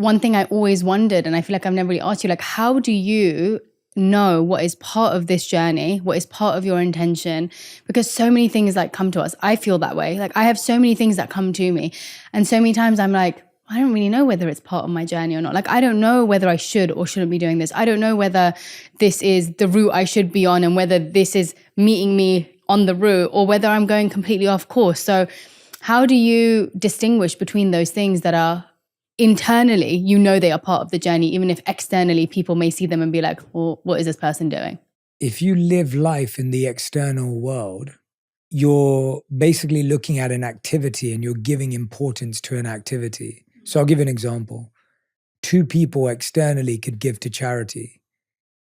one thing I always wondered, and I feel like I've never really asked you, like, how do you know what is part of this journey, what is part of your intention? Because so many things like come to us. I feel that way. Like I have so many things that come to me. And so many times I'm like, I don't really know whether it's part of my journey or not. Like, I don't know whether I should or shouldn't be doing this. I don't know whether this is the route I should be on and whether this is meeting me on the route or whether I'm going completely off course. So how do you distinguish between those things that are internally, you know, they are part of the journey, even if externally people may see them and be like, well, what is this person doing? If you live life in the external world, you're basically looking at an activity and you're giving importance to an activity. So I'll give you an example. 2 people externally could give to charity.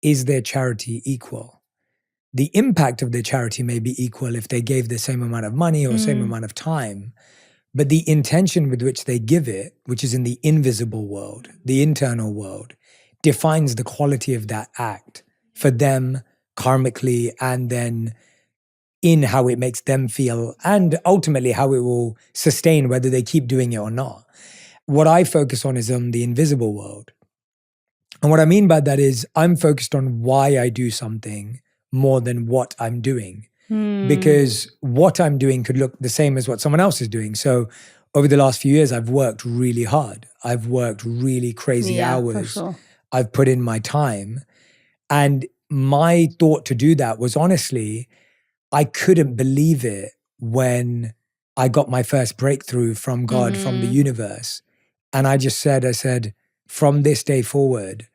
Is their charity equal? The impact of their charity may be equal if they gave the same amount of money or same amount of time. But the intention with which they give it, which is in the invisible world, the internal world, defines the quality of that act for them karmically, and then in how it makes them feel, and ultimately how it will sustain whether they keep doing it or not. What I focus on is on the invisible world. And what I mean by that is I'm focused on why I do something more than what I'm doing. Because what I'm doing could look the same as what someone else is doing. So over the last few years, I've worked really hard. I've worked really crazy hours. For sure. I've put in my time. And my thought to do that was, honestly, I couldn't believe it when I got my first breakthrough from God, from the universe. And I said, from this day forward,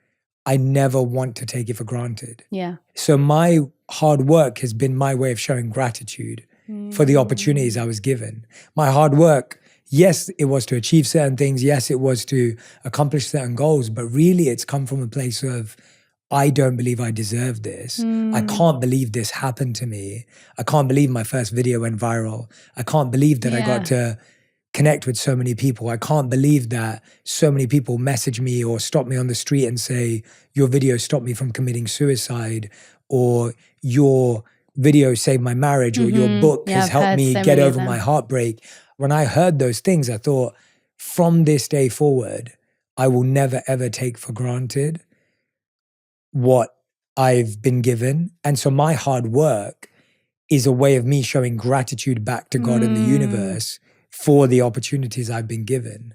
I never want to take it for granted. Yeah. So my hard work has been my way of showing gratitude for the opportunities I was given. My hard work, yes, it was to achieve certain things. Yes, it was to accomplish certain goals. But really, it's come from a place of, I don't believe I deserve this. I can't believe this happened to me. I can't believe my first video went viral. I can't believe that I got to connect with so many people. I can't believe that so many people message me or stop me on the street and say, your video stopped me from committing suicide, or your video saved my marriage, or your book has helped me get over my heartbreak. When I heard those things, I thought, from this day forward, I will never, ever take for granted what I've been given. And so my hard work is a way of me showing gratitude back to God and the universe for the opportunities I've been given.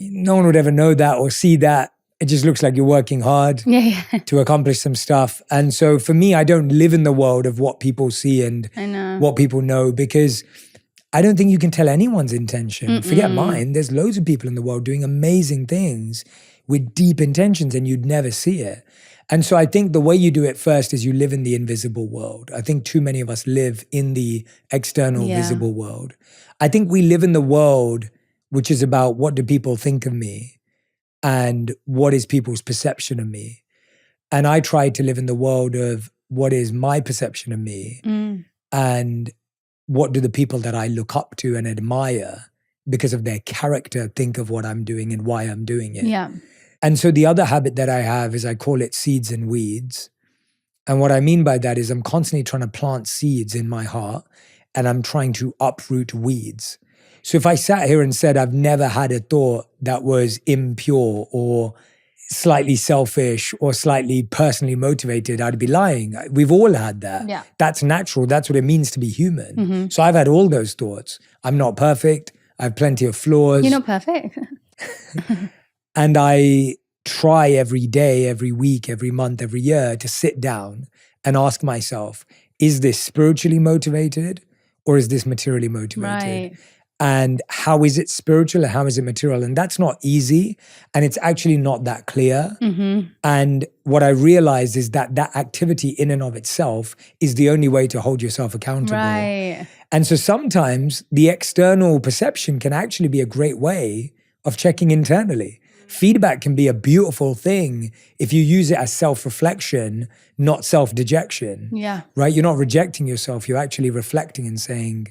No one would ever know that or see that. It just looks like you're working hard to accomplish some stuff. And so for me, I don't live in the world of what people see and what people know, because I don't think you can tell anyone's intention. Forget mine. There's loads of people in the world doing amazing things with deep intentions and you'd never see it. And so I think the way you do it first is you live in the invisible world. I think too many of us live in the external visible world. I think we live in the world which is about, what do people think of me and what is people's perception of me. And I try to live in the world of, what is my perception of me and what do the people that I look up to and admire because of their character think of what I'm doing and why I'm doing it. Yeah. And so the other habit that I have is I call it seeds and weeds. And what I mean by that is I'm constantly trying to plant seeds in my heart and I'm trying to uproot weeds. So if I sat here and said I've never had a thought that was impure or slightly selfish or slightly personally motivated, I'd be lying. We've all had that. Yeah. That's natural. That's what it means to be human. So I've had all those thoughts. I'm not perfect. I have plenty of flaws. You're not perfect. And I try every day, every week, every month, every year to sit down and ask myself, is this spiritually motivated or is this materially motivated? Right. And how is it spiritual and how is it material? And that's not easy. And it's actually not that clear. And what I realized is that that activity in and of itself is the only way to hold yourself accountable. Right. And so sometimes the external perception can actually be a great way of checking internally. Feedback can be a beautiful thing if you use it as self-reflection, not self-dejection. Yeah. Right? You're not rejecting yourself. You're actually reflecting and saying,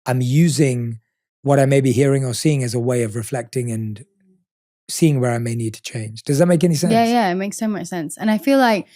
I'm using what I may be hearing or seeing as a way of reflecting and seeing where I may need to change. Does that make any sense? Yeah, it makes so much sense. And I feel like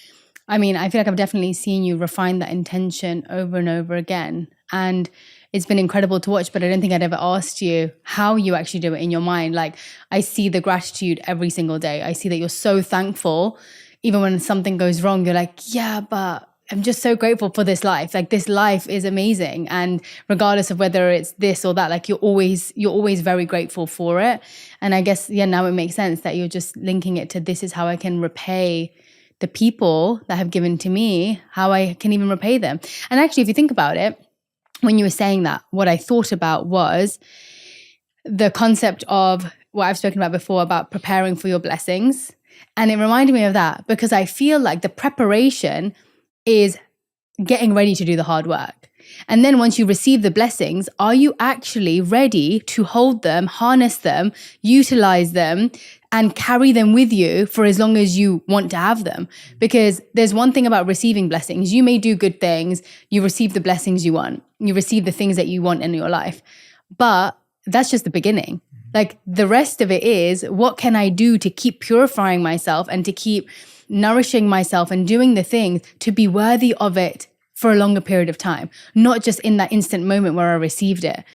I've definitely seen you refine that intention over and over again. And it's been incredible to watch, but I don't think I'd ever asked you how you actually do it in your mind. Like, I see the gratitude every single day. I see that you're so thankful. Even when something goes wrong, you're like, yeah, but I'm just so grateful for this life. Like, this life is amazing. And regardless of whether it's this or that, like, you're always very grateful for it. And I guess, yeah, now it makes sense that you're just linking it to, this is how I can repay the people that have given to me, how I can even repay them. And actually, if you think about it, when you were saying that, what I thought about was the concept of what I've spoken about before, about preparing for your blessings. And it reminded me of that, because I feel like the preparation is getting ready to do the hard work. And then once you receive the blessings, are you actually ready to hold them, harness them, utilize them, and carry them with you for as long as you want to have them? Because there's one thing about receiving blessings. You may do good things. You receive the blessings you want. You receive the things that you want in your life. But that's just the beginning. Like, the rest of it is, what can I do to keep purifying myself and to keep nourishing myself and doing the things to be worthy of it for a longer period of time, not just in that instant moment where I received it.